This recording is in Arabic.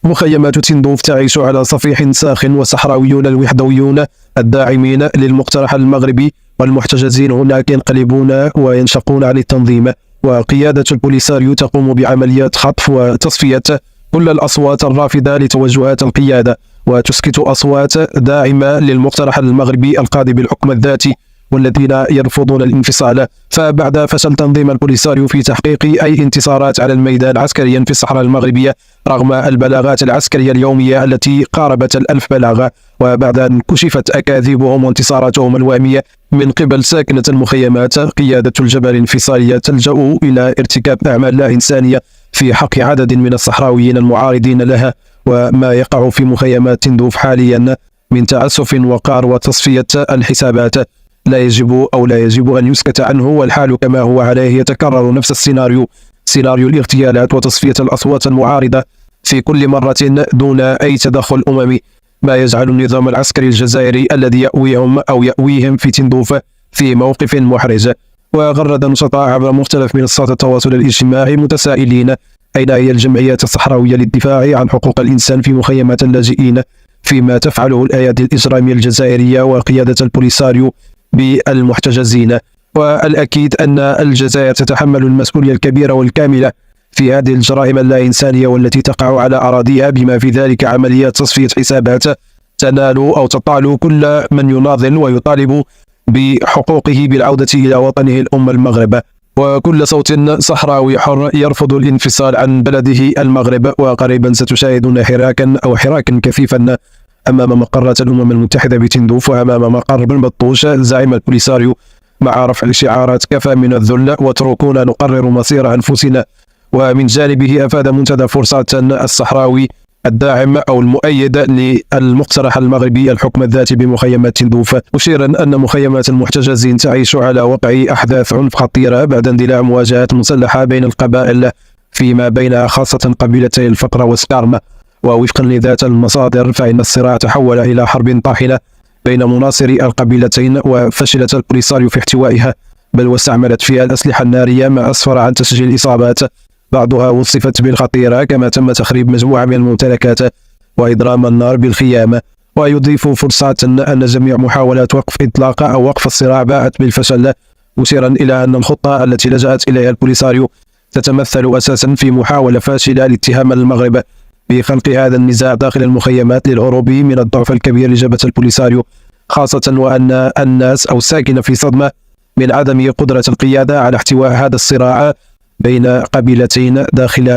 مخيمات تندوف تعيش على صفيح ساخن، وصحراويون الوحدويون الداعمين للمقترح المغربي والمحتجزين هناك ينقلبون وينشقون عن التنظيم، وقيادة البوليساريو تقوم بعمليات خطف وتصفية كل الأصوات الرافضة لتوجهات القيادة، وتسكت أصوات داعمة للمقترح المغربي القاضي بالحكم الذاتي والذين يرفضون الانفصال. فبعد فشل تنظيم البوليساريو في تحقيق أي انتصارات على الميدان عسكريا في الصحراء المغربية رغم البلاغات العسكرية اليومية التي قاربت 1000 بلاغة، وبعد أن كشفت أكاذيبهم وانتصاراتهم الوهمية من قبل ساكنة المخيمات، قيادة الجبهة الانفصالية تلجأ إلى ارتكاب أعمال لا إنسانية في حق عدد من الصحراويين المعارضين لها. وما يقع في مخيمات تندوف حاليا من تعسف وقار وتصفية الحسابات لا يجب أن يسكت عنه، والحال كما هو عليه يتكرر نفس السيناريو، سيناريو الاغتيالات وتصفية الأصوات المعارضة في كل مرة دون أي تدخل أممي، ما يجعل النظام العسكري الجزائري الذي يأويهم في تندوف في موقف محرج. وغرد نشطاء عبر مختلف منصات التواصل الاجتماعي متسائلين أين هي الجمعيات الصحراوية للدفاع عن حقوق الإنسان في مخيمات اللاجئين فيما تفعله الأيادي الإجرامية الجزائرية وقيادة البوليساريو بالمحتجزين. والأكيد أن الجزائر تتحمل المسؤولية الكبيرة والكاملة في هذه الجرائم اللا إنسانية والتي تقع على أراضيها، بما في ذلك عمليات تصفية حسابات تنال أو تطال كل من يناضل ويطالب بحقوقه بالعودة إلى وطنه الأم المغرب. وكل صوت صحراوي حر يرفض الانفصال عن بلده المغرب. وقريبا ستشاهدون حراكا كثيفا أمام مقرات الأمم المتحدة بتندوف وأمام مقر بن بطوش زعيم البوليساريو مع رفع الشعارات كفى من الذل واتركونا نقرر مصير أنفسنا. ومن جانبه أفاد منتدى فرصات الصحراوي الداعم أو المؤيد للمقترح المغربي الحكم الذاتي بمخيمات تندوف، مشيرا أن مخيمات المحتجزين تعيش على وقع أحداث عنف خطيرة بعد اندلاع مواجهات مسلحة بين القبائل فيما بين خاصة قبيلتي الفقرة وسكارما. ووفقا لذات المصادر فإن الصراع تحول إلى حرب طاحنة بين مناصري القبيلتين، وفشلت البوليساريو في احتوائها بل واستعملت فيها الأسلحة النارية ما أسفر عن تسجيل إصابات بعضها وصفت بالخطيرة، كما تم تخريب مجموعة من الممتلكات وإضرام النار بالخيام. ويضيف فرصات أن جميع محاولات وقف إطلاق أو وقف الصراع باءت بالفشل، مشيرا إلى أن الخطة التي لجأت إليها البوليساريو تتمثل أساسا في محاولة فاشلة لاتهام المغرب بخلق هذا النزاع داخل المخيمات للهروب من الضعف الكبير لجبهة البوليساريو، خاصة وأن الناس أو الساكنة في صدمة من عدم قدرة القيادة على احتواء هذا الصراع بين قبيلتين داخل